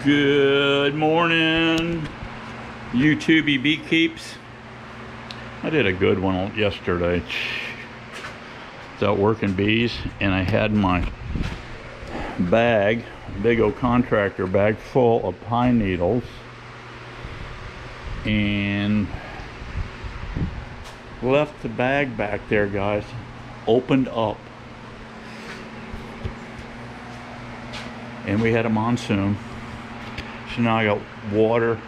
Good morning, YouTubey beekeeps. I did a good one yesterday. I was out working bees and I had my bag, big old contractor bag full of pine needles, and left the bag back there, guys, opened up, and we had a monsoon. So now I got water,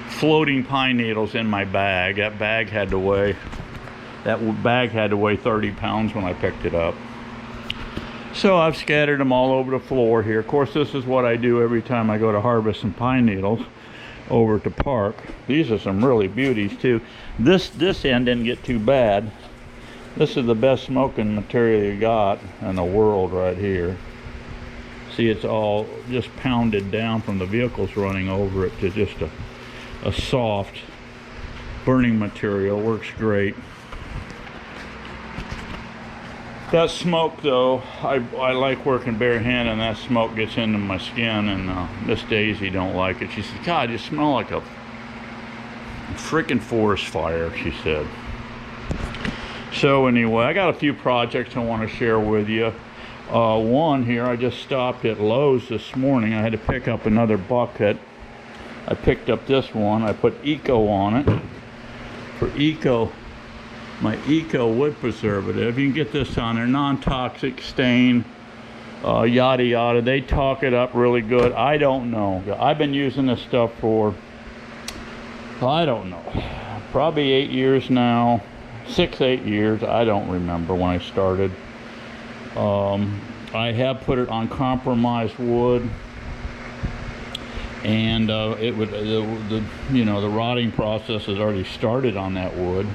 floating pine needles in my bag. That bag had to weigh 30 pounds when I picked it up. So I've scattered them all over the floor here. Of course, this is what I do every time I go to harvest some pine needles over at the park. These are some really beauties too. This end didn't get too bad. This is the best smoking material you got in the world right here. See, it's all just pounded down from the vehicles running over it to just a soft burning material. Works great. That smoke though, I like working barehanded, and that smoke gets into my skin, and Miss Daisy don't like it. She said, God, you smell like a freaking forest fire, she said. So anyway, I got a few projects I want to share with you. One here, I just stopped at Lowe's this morning. I had to pick up another bucket. I picked up this one. I put Eco on it for Eco, my Eco wood preservative. You can get this on there, non-toxic, stain, yada yada. They talk it up really good. I don't know. I've been using this stuff for, I don't know, probably 8 years now, 6-8 years. I don't remember when I started. I have put it on compromised wood, and the rotting process has already started on that wood,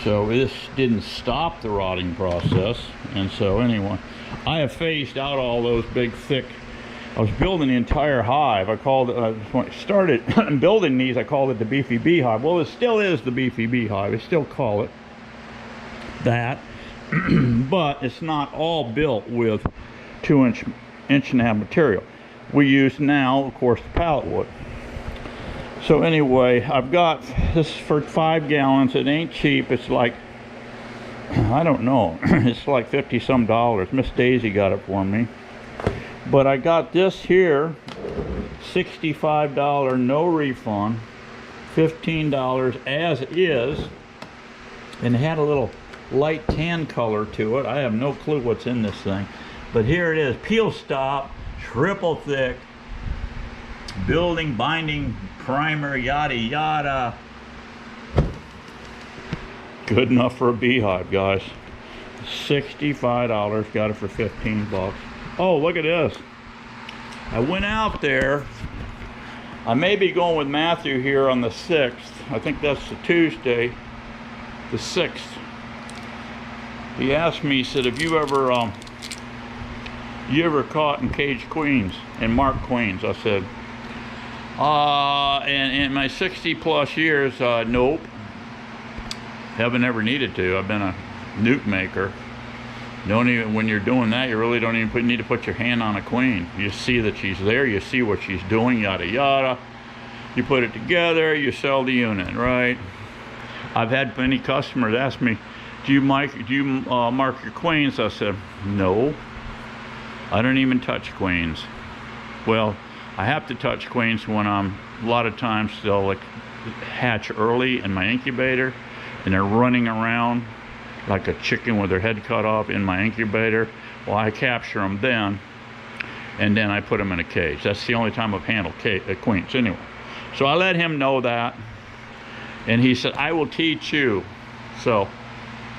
so this didn't stop the rotting process. And so anyway, I have phased out all those big thick. I was building the entire hive. I called it, when I started building these, I called it the Beefy Beehive. Well, it still is the Beefy Beehive. I still call it that. But it's not all built with 2-inch and a half material. We use now, of course, the pallet wood. So anyway, I've got this for 5 gallons. It ain't cheap. It's like, I don't know, it's like 50 some dollars. Miss Daisy got it for me. But I got this here, $65, no refund, $15 as is, and it had a little light tan color to it. I have no clue what's in this thing, but here it is. Peel stop, triple thick, building, binding, primer, yada yada. Good enough for a beehive, guys. $65, got it for 15 bucks. Oh, look at this. I went out there. I may be going with Matthew here on the 6th. I think that's the Tuesday, the 6th. He asked me, he said, have you ever caught and caged queens and marked queens? I said, in my 60 plus years, nope. Haven't ever needed to. I've been a nuke maker. When you're doing that, you really don't even need to put your hand on a queen. You see that she's there, you see what she's doing, yada yada. You put it together, you sell the unit, right? I've had many customers ask me, do you mark your queens? I said, no, I don't even touch queens. Well, I have to touch queens when a lot of times they'll like hatch early in my incubator, and they're running around like a chicken with their head cut off in my incubator. Well, I capture them then, and then I put them in a cage. That's the only time I've handled queens anyway. So I let him know that, and he said, I will teach you. So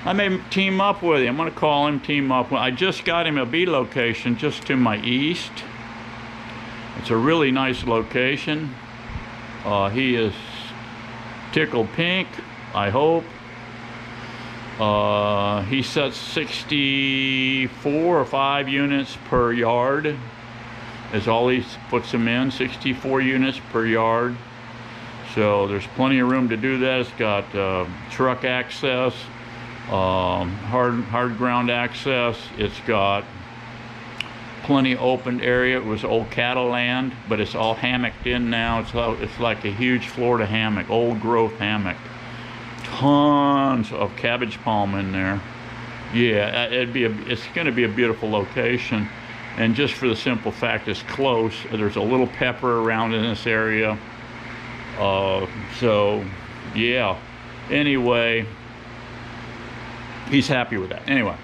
I may team up with him. I'm going to call him, team up. I just got him a bee location just to my east. It's a really nice location. He is tickled pink, I hope. He sets 64 or 5 units per yard is all he puts them in, 64 units per yard. So there's plenty of room to do that. It's got truck access, hard ground access. It's got plenty open area. It was old cattle land, but it's all hammocked in now. It's like a huge Florida hammock, old growth hammock. Tons of cabbage palm in there. Yeah, it's going to be a beautiful location, and just for the simple fact it's close. There's a little pepper around in this area. So yeah. Anyway, he's happy with that. Anyway.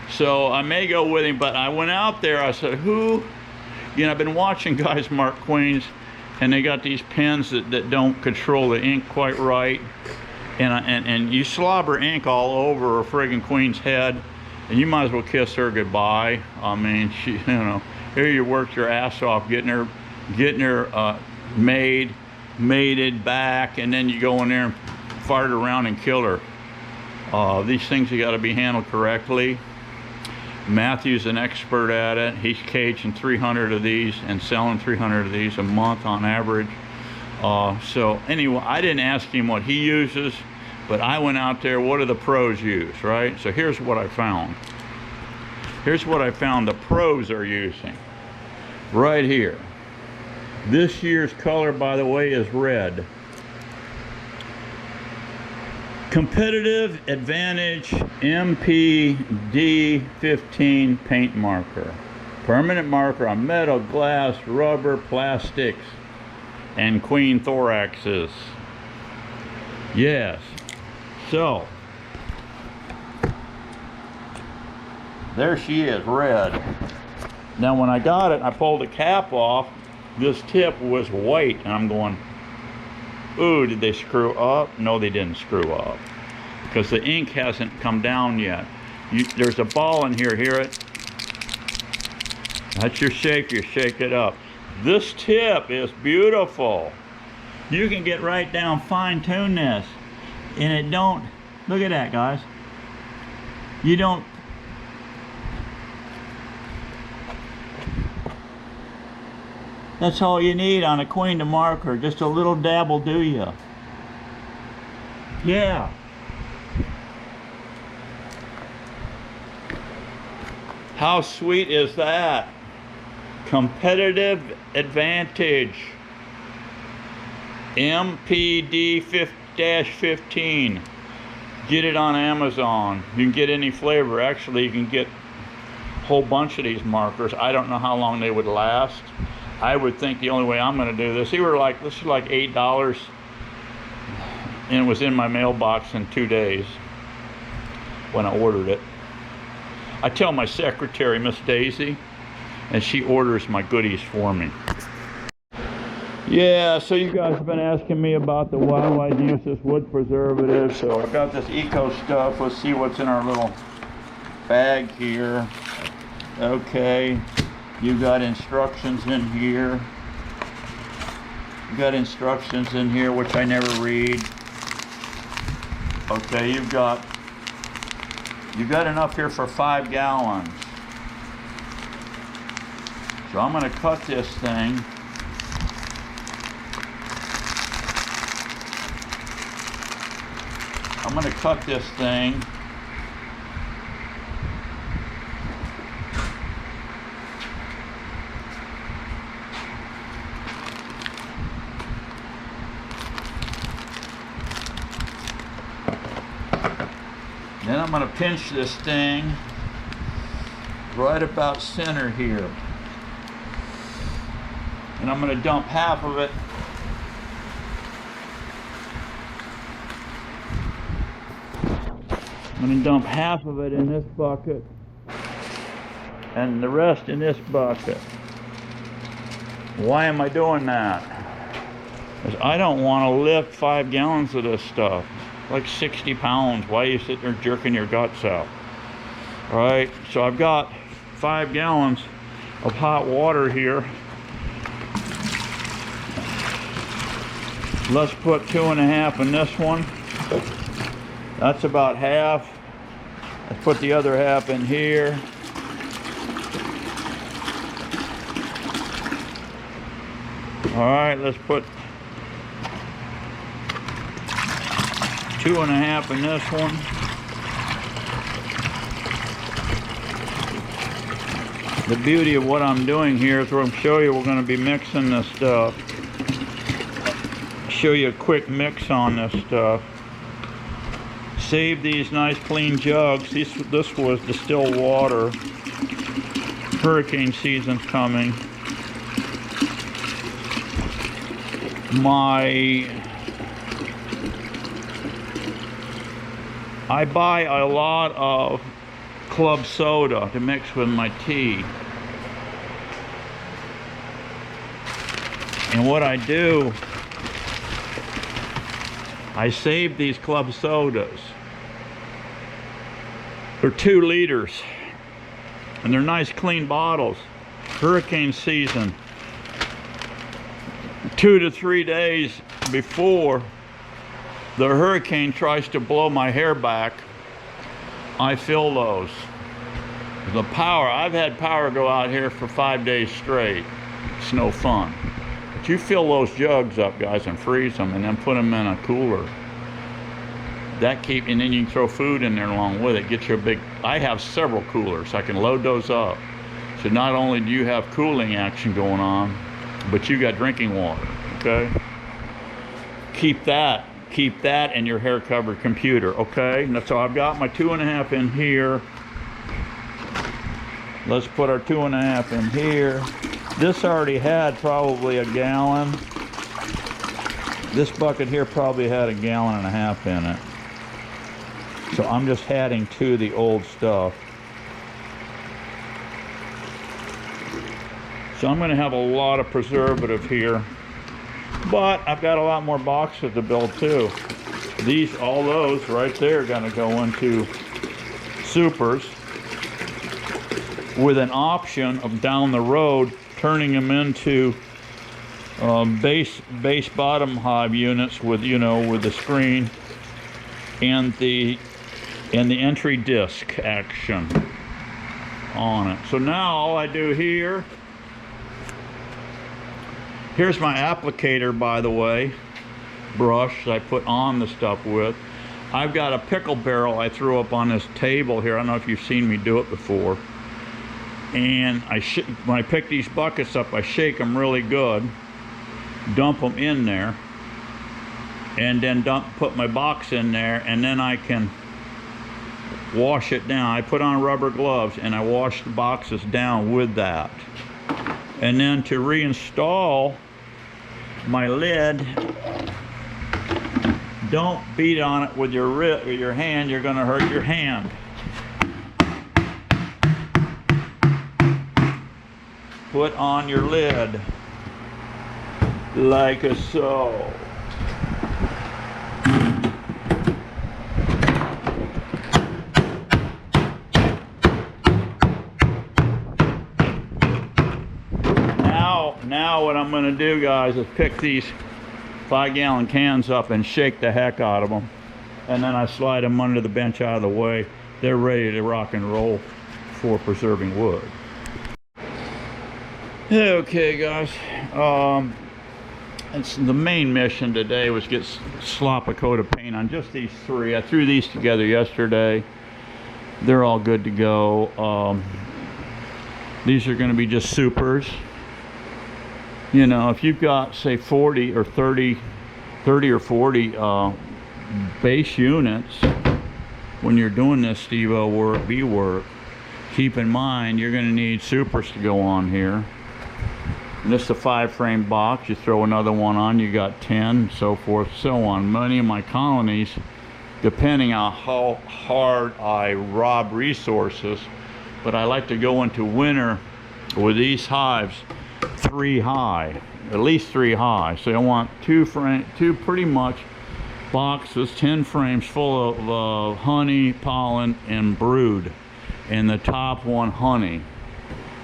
So I may go with him, but I went out there, I said, you know, I've been watching guys mark queens, and they got these pens that don't control the ink quite right, and you slobber ink all over a friggin' queen's head, and you might as well kiss her goodbye. I mean, she, you know, here you worked your ass off getting her mated back, and then you go in there and fart around and kill her. These things have got to be handled correctly. Matthew's an expert at it. He's caging 300 of these and selling 300 of these a month on average. So anyway, I didn't ask him what he uses, but I went out there, what do the pros use, right? So here's what I found. Here's what I found the pros are using. Right here. This year's color, by the way, is red. Competitive Advantage MPD15 paint marker. Permanent marker on metal, glass, rubber, plastics, and queen thoraxes. Yes. So, there she is, red. Now when I got it, I pulled the cap off. This tip was white, and I'm going, ooh, did they screw up? No, they didn't screw up, because the ink hasn't come down yet. There's a ball in here, hear it? That's your shake, you shake it up. This tip is beautiful. You can get right down, fine tune this, and it don't, look at that, guys. You don't, that's all you need on a queen to marker. Just a little dab will do ya. Yeah. How sweet is that? Competitive Advantage MPD-15. Get it on Amazon. You can get any flavor. Actually, you can get a whole bunch of these markers. I don't know how long they would last. I would think the only way I'm going to do this, this is like $8, and it was in my mailbox in 2 days when I ordered it. I tell my secretary, Miss Daisy, and she orders my goodies for me. Yeah, so you guys have been asking me about the why I use this wood preservative. So I've got this eco stuff. Let's see what's in our little bag here. Okay. You got instructions in here. You got instructions in here, which I never read. Okay, you've got enough here for 5 gallons. So I'm going to cut this thing. I'm going to cut this thing. Then I'm going to pinch this thing right about center here. And I'm going to dump half of it in this bucket and the rest in this bucket. Why am I doing that? Because I don't want to lift 5 gallons of this stuff. Like 60 pounds. Why are you sitting there jerking your guts out? All right, so I've got 5 gallons of hot water here. Let's put 2.5 in this one. That's about half. Let's put the other half in here. All right, let's put 2.5 in this one. The beauty of what I'm doing here is I'm show you we're going to be mixing this stuff. Show you a quick mix on this stuff. Save these nice clean jugs. This was distilled water. Hurricane season's coming. I buy a lot of club soda to mix with my tea. And what I do, I save these club sodas. They're 2 liters. And they're nice clean bottles. Hurricane season. 2 to 3 days before the hurricane tries to blow my hair back, I fill those. The power, I've had power go out here for 5 days straight. It's no fun. But you fill those jugs up, guys, and freeze them and then put them in a cooler. And then you can throw food in there along with it. Get you a big, I have several coolers. I can load those up. So not only do you have cooling action going on, but you got drinking water, okay? Keep that in your hair covered computer, okay? Now, so I've got my 2.5 in here. Let's put our 2.5 in here. This already had probably a gallon. This bucket here probably had 1.5 gallons in it. So I'm just adding to the old stuff. So I'm going to have a lot of preservative here. But I've got a lot more boxes to build too. All those right there are going to go into supers with an option of down the road turning them into base bottom hive units with, you know, with the screen and the entry disc action on it. So now all I do here, here's my applicator, by the way, brush I put on the stuff with. I've got a pickle barrel I threw up on this table here. I don't know if you've seen me do it before. And when I pick these buckets up, I shake them really good, dump them in there, and then put my box in there, and then I can wash it down. I put on rubber gloves and I wash the boxes down with that. And then to reinstall my lid, don't beat on it with your hand. You're going to hurt your hand. Put on your lid like so. Now what I'm going to do, guys, is pick these 5-gallon cans up and shake the heck out of them, and then I slide them under the bench out of the way. They're ready to rock and roll for preserving wood. Okay, guys, the main mission today was slop a coat of paint on just these 3. I threw these together yesterday. They're all good to go. These are going to be just supers. You know, if you've got, say, 40 or 30 or 40 base units, when you're doing this Steve-O work, B-work, keep in mind you're going to need supers to go on here. And this is a 5-frame box. You throw another one on, you got 10, so forth, so on. Many of my colonies, depending on how hard I rob resources, but I like to go into winter with these hives 3 high, at least 3 high. So I want 2 pretty much boxes, 10 frames full of honey, pollen, and brood, and the top one honey.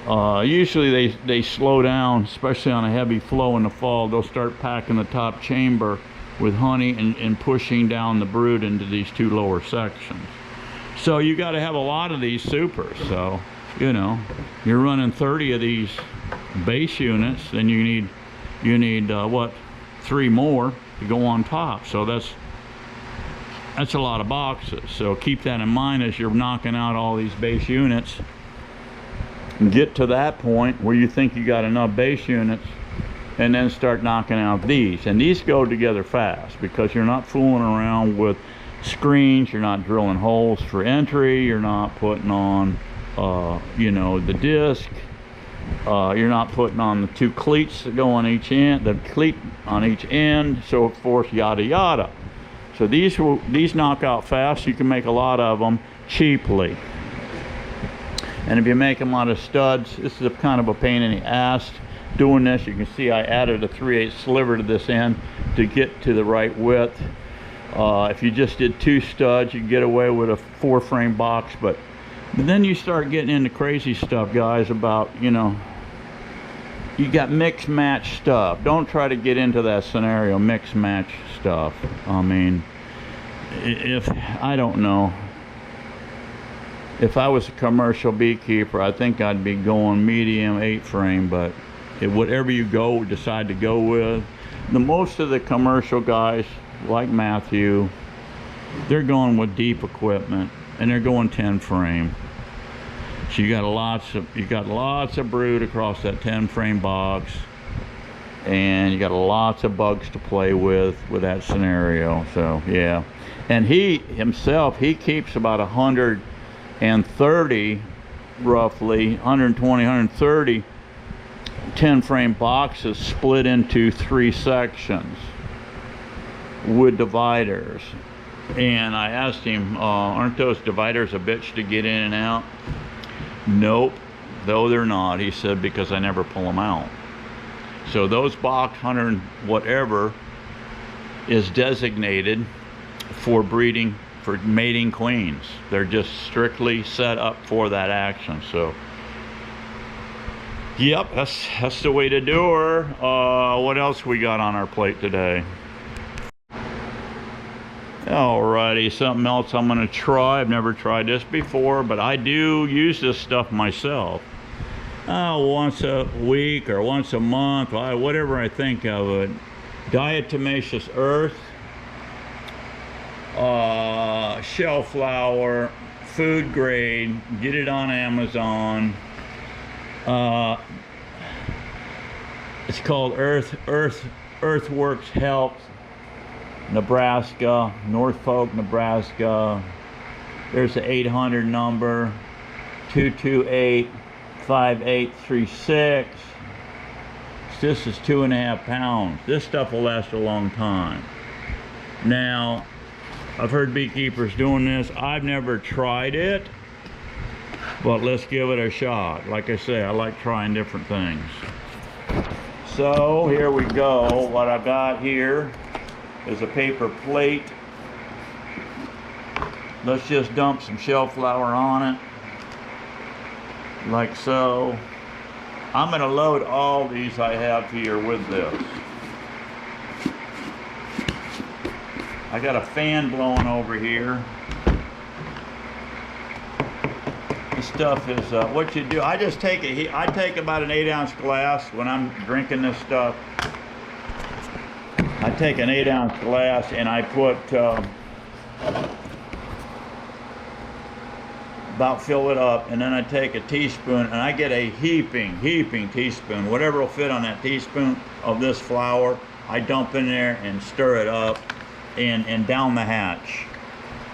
Usually they slow down, especially on a heavy flow in the fall. They'll start packing the top chamber with honey and pushing down the brood into these 2 lower sections. So you got to have a lot of these supers. So, you know, you're running 30 of these base units, then you need what, 3 more to go on top. So that's a lot of boxes. So keep that in mind as you're knocking out all these base units. get to that point where you think you got enough base units, and then start knocking out these. And these go together fast because you're not fooling around with screens, you're not drilling holes for entry, you're not putting on you know, the disc, you're not putting on the two cleats that go on each end, the cleat on each end, so forth, yada yada. So these knock out fast. You can make a lot of them cheaply. And if you make them out of studs, this is a kind of a pain in the ass doing this. You can see I added a 3/8 sliver to this end to get to the right width. If you just did 2 studs, you can get away with a 4-frame box, but then you start getting into crazy stuff, guys, about, you know, you got mix match stuff. Don't try to get into that scenario, mix match stuff. I mean, if I don't know, if I was a commercial beekeeper, I think I'd be going medium 8-frame, but whatever you decide to go with, most of the commercial guys like Matthew, they're going with deep equipment and they're going 10-frame. So you got lots of brood across that 10-frame box, and you got lots of bugs to play with that scenario. So yeah, and he himself, he keeps about 130, roughly 120, 130 10-frame boxes split into 3 sections with dividers. And I asked him, aren't those dividers a bitch to get in and out? Nope, though they're not. He said, because I never pull them out. So those box 100 whatever is designated for breeding, for mating queens. They're just strictly set up for that action. So yep, that's the way to do her. What else we got on our plate today? Alrighty, something else I'm gonna try. I've never tried this before, but I do use this stuff myself. Once a week or once a month, whatever I think of it. Diatomaceous earth, shell flour, food grade. Get it on Amazon. It's called Earthworks Health, Nebraska, Norfolk, Nebraska. There's the 800 number, 228-5836. This is 2.5 pounds. This stuff will last a long time. Now, I've heard beekeepers doing this. I've never tried it, but let's give it a shot. Like I say, I like trying different things. So here we go. What I got here is a paper plate. Let's just dump some shell flour on it, like so. I'm going to load all these I have here with this. I got a fan blowing over here. This stuff is what you do. I just take I take about an 8-ounce glass when I'm drinking this stuff. I take an 8-ounce glass and I put about fill it up, and then I take a teaspoon and I get a heaping teaspoon, whatever will fit on that teaspoon of this flour. I dump in there and stir it up and down the hatch.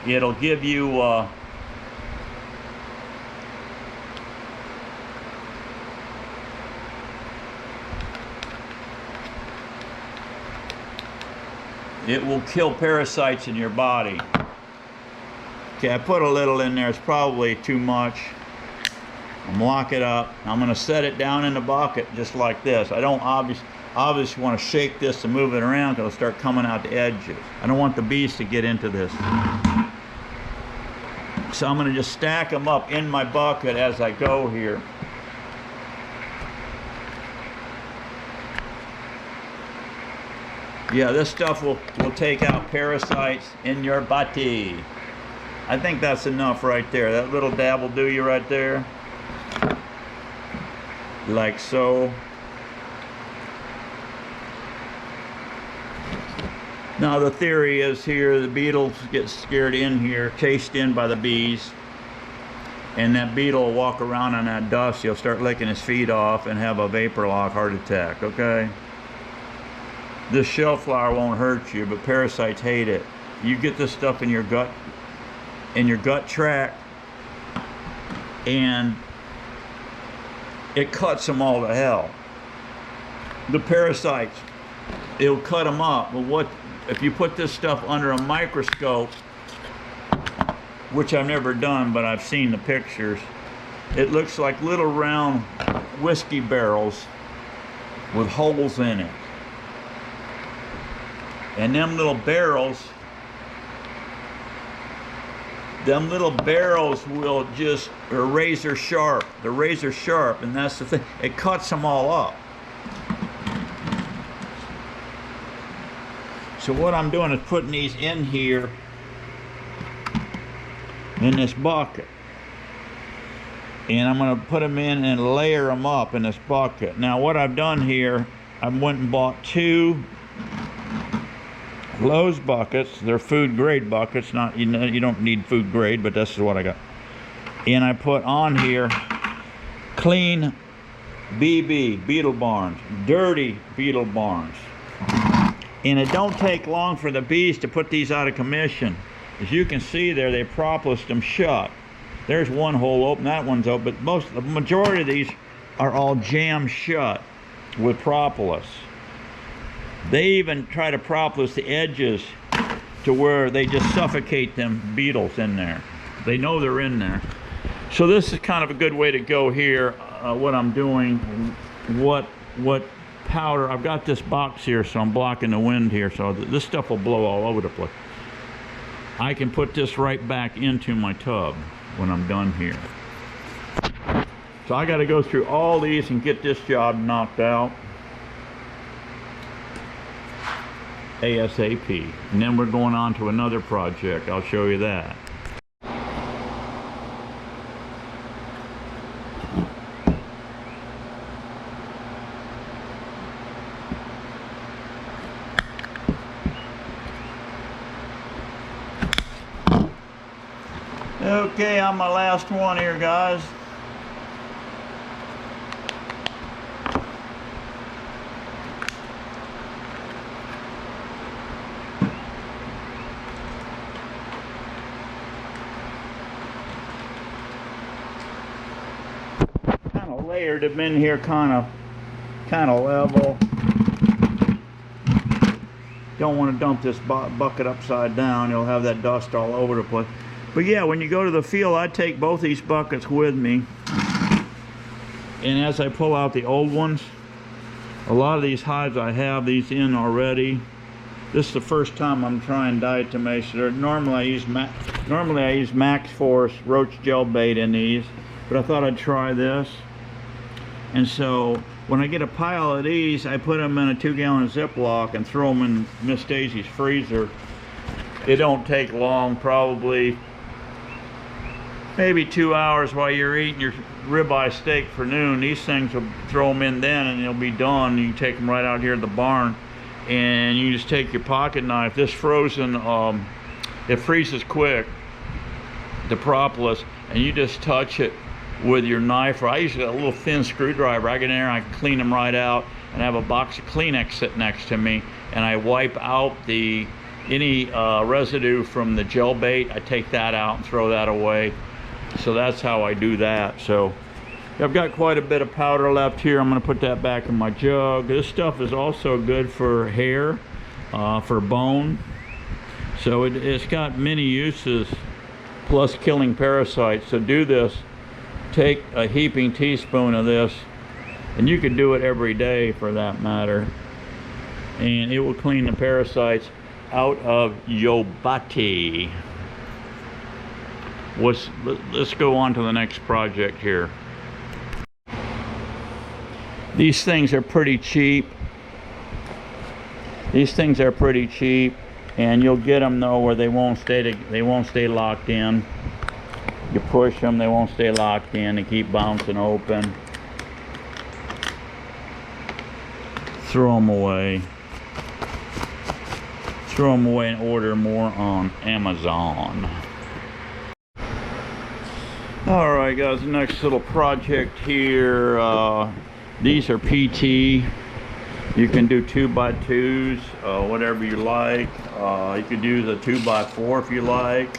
It'll give you it will kill parasites in your body. Okay, I put a little in there. It's probably too much. I'm lock it up. I'm gonna set it down in the bucket just like this. I don't obviously want to shake this and move it around because it'll start coming out the edges. I don't want the bees to get into this. So I'm gonna just stack them up in my bucket as I go here. Yeah, this stuff will take out parasites in your body. I think that's enough right there. That little dab will do you right there. Like so. Now the theory is here, the beetles get scared in here, chased in by the bees. and that beetle will walk around on that dust. He'll start licking his feet off and have a vapor lock heart attack, okay? This shell flower won't hurt you, but parasites hate it. You get this stuff in your gut tract, and it cuts them all to hell. The parasites, it'll cut them up. But what if you put this stuff under a microscope, which I've never done, but I've seen the pictures. It looks like little round whiskey barrels with holes in it. And them little barrels will just, are razor sharp. They're razor sharp, and that's the thing. It cuts them all up. So what I'm doing is putting these in here in this bucket, and I'm going to put them in and layer them up in this bucket. Now what I've done here, I went and bought 2 Lowe's buckets. They're food grade buckets, not, you don't need food grade, but this is what I got. And I put on here clean BB, beetle barns, dirty beetle barns. And it don't take long for the bees to put these out of commission. As you can see there, they propolised them shut. There's one hole open, that one's open, but the majority of these are all jammed shut with propolis. They even try to propolis the edges to where they just suffocate them beetles in there. They know they're in there. So this is kind of a good way to go here. What I'm doing, what powder, I've got this box here, so I'm blocking the wind here, so this stuff will blow all over the place. I can put this right back into my tub when I'm done here. So I got to go through all these and get this job knocked out ASAP. And then we're going on to another project. I'll show you that. Okay, on my last one here, guys. Kind of layered them in here, kind of level. Don't want to dump this bucket upside down. You'll have that dust all over the place. But yeah, when you go to the field, I take both these buckets with me. And as I pull out the old ones, a lot of these hives I have these in already. This is the first time I'm trying Diatomaceous. Normally I use Max Force roach gel bait in these, but I thought I'd try this. And so when I get a pile of these, I put them in a 2-gallon Ziploc and throw them in Miss Daisy's freezer. It don't take long, probably maybe 2 hours while you're eating your ribeye steak for noon. These things will throw them in then and they'll be done. You can take them right out here at the barn, and you just take your pocket knife. This frozen, it freezes quick, the propolis, and you just touch it with your knife. Or I use a little thin screwdriver. I get in there, I can clean them right out, and I have a box of Kleenex sitting next to me, and I wipe out any residue from the gel bait. I take that out and throw that away. So that's how I do that. So I've got quite a bit of powder left here. I'm going to put that back in my jug. This stuff is also good for hair, for bone. So it's got many uses, plus killing parasites. So do this. Take a heaping teaspoon of this, and you can do it every day for that matter, and it will clean the parasites out of your body. Let's go on to the next project here. These things are pretty cheap. And you'll get them though where they won't stay locked in. You push them, they won't stay locked in. They keep bouncing open. Throw them away. Throw them away and order more on Amazon. All right, guys, the next little project here. These are PT. You can do 2x2s, whatever you like. You could use a 2x4 if you like.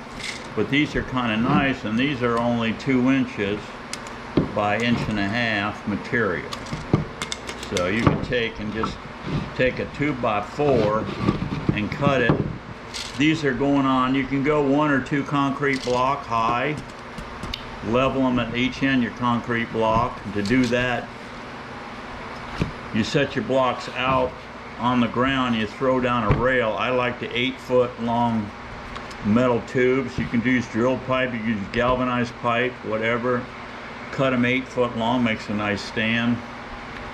But these are kind of nice, and these are only 2 inches by 1.5 inch material. So you can just take a 2x4 and cut it. These are going on, you can go 1 or 2 concrete block high, level them at each end your concrete block. And to do that, you set your blocks out on the ground, you throw down a rail. I like the 8-foot long metal tubes. You can use drill pipe, you can use galvanized pipe, whatever. Cut them 8 foot long, makes a nice stand.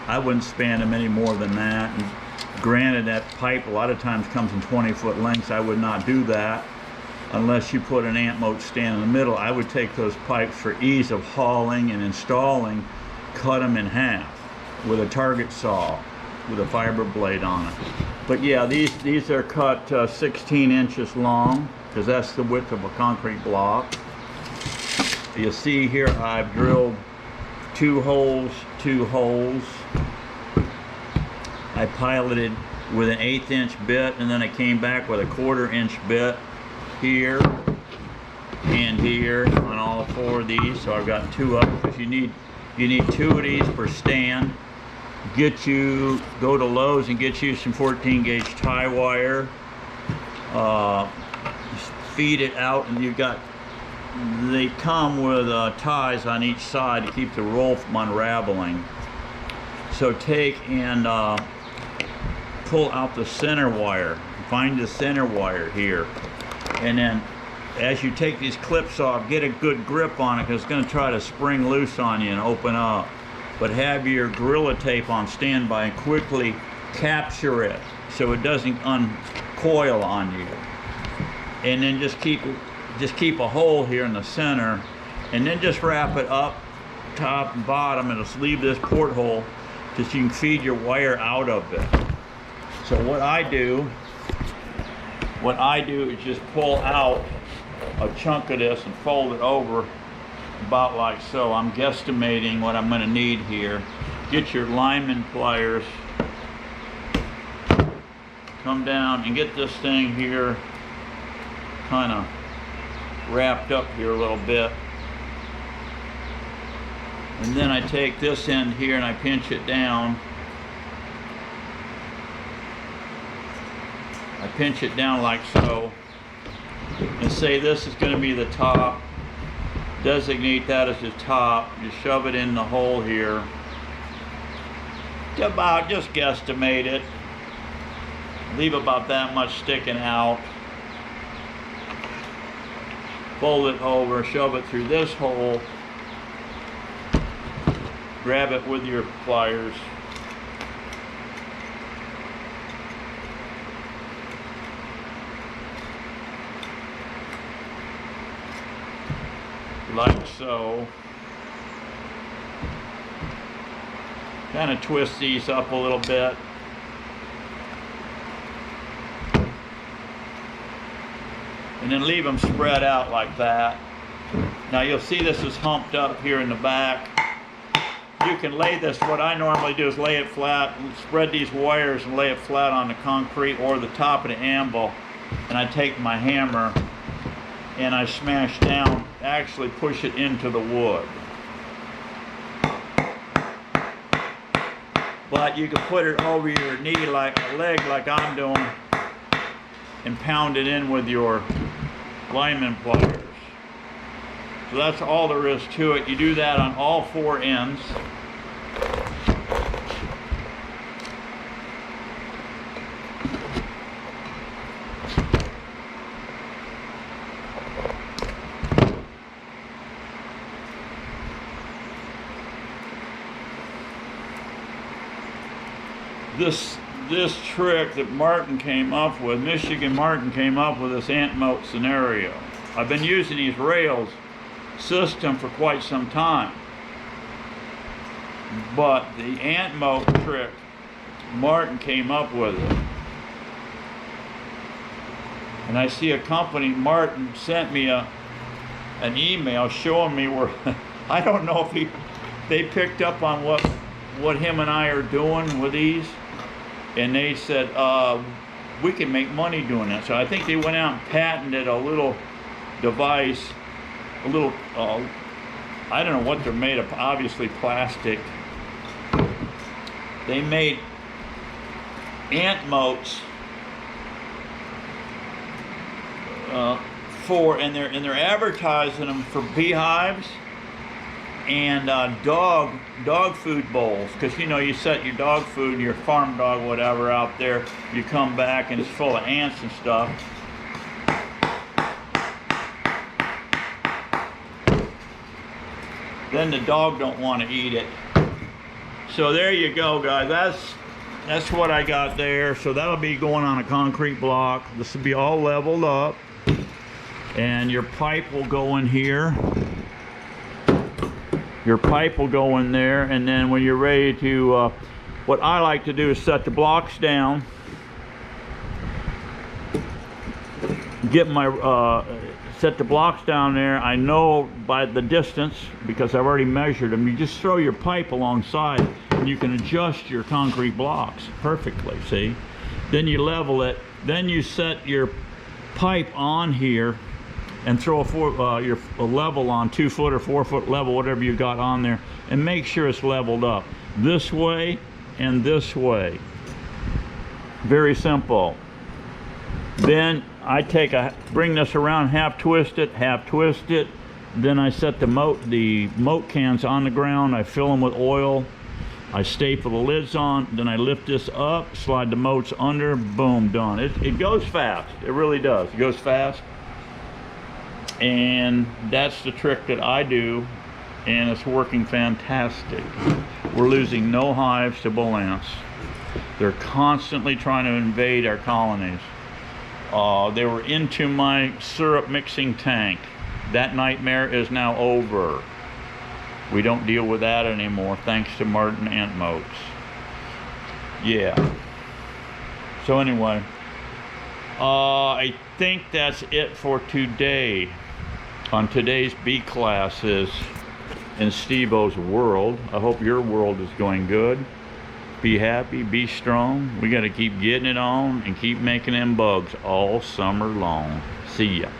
I wouldn't span them any more than that. And granted, that pipe a lot of times comes in 20-foot lengths. I would not do that unless you put an ant moat stand in the middle. I would take those pipes for ease of hauling and installing, cut them in half with a target saw with a fiber blade on it. But yeah, these are cut 16 inches long, because that's the width of a concrete block. You see here I've drilled 2 holes, 2 holes. I piloted with an 1/8 inch bit, and then I came back with a 1/4 inch bit here and here on all 4 of these. So I've got 2 up, because you need 2 of these per stand. Go to Lowe's and get you some 14 gauge tie wire. Feed it out, and they come with ties on each side to keep the roll from unraveling. So take and pull out the center wire. Find the center wire here, and then as you take these clips off, get a good grip on it, because it's going to try to spring loose on you and open up. But have your Gorilla Tape on standby and quickly capture it so it doesn't uncoil on you. And then just keep a hole here in the center, and then just wrap it up top and bottom, and just leave this porthole just so you can feed your wire out of it. So what I do is just pull out a chunk of this and fold it over about like so. I'm guesstimating what I'm going to need here. Get your lineman pliers, come down and get this thing here kind of wrapped up here a little bit, and then I take this end here and I pinch it down. I pinch it down like so, and say this is going to be the top. Designate that as the top. You shove it in the hole here. Just guesstimate it. Leave about that much sticking out. Fold it over, shove it through this hole. Grab it with your pliers. Like so. Kind of twist these up a little bit. And then leave them spread out like that. Now you'll see this is humped up here in the back. You can lay this, what I normally do is lay it flat, spread these wires and lay it flat on the concrete or the top of the anvil. And I take my hammer and I smash down, actually push it into the wood. But you can put it over your knee, like a leg, like I'm doing, and pound it in with your lineman pliers. So that's all there is to it. You do that on all 4 ends. This trick that Martin came up with, Michigan Martin came up with this ant moat scenario. I've been using these rails system for quite some time, but the ant moat trick, Martin came up with it. And I see a company, Martin sent me a an email showing me where I don't know if they picked up on what him and I are doing with these, and they said we can make money doing that. So I think they went out and patented a little device, a little I don't know what they're made of, obviously plastic. They made ant moats and they're advertising them for beehives and dog food bowls, because you know, you set your dog food, your farm dog, whatever, out there, you come back and it's full of ants and stuff. Then the dog don't want to eat it. So there you go, guys. That's what I got there. So that'll be going on a concrete block. This will be all leveled up, and your pipe will go in here. Your pipe will go in there, and then when you're ready to, what I like to do is set the blocks down, get my set the blocks down there. I know by the distance, because I've already measured them. You just throw your pipe alongside and you can adjust your concrete blocks perfectly, see? Then you level it, then you set your pipe on here and throw a level on, 2 foot or 4 foot level, whatever you got on there, and make sure it's leveled up this way and this way. Very simple. Then I bring this around, half twist it, then I set the moat cans on the ground, I fill them with oil, I staple the lids on, then I lift this up, slide the moats under, boom, done. It goes fast, it really does, it goes fast. And that's the trick that I do, and it's working fantastic. We're losing no hives to bull ants. They're constantly trying to invade our colonies. They were into my syrup mixing tank. That nightmare is now over. We don't deal with that anymore, thanks to Martin ant moats. Yeah. So anyway, I think that's it for today. On today's bee classes in Steve-O's world. I hope your world is going good. Be happy, be strong. We got to keep getting it on and keep making them bugs all summer long. See ya.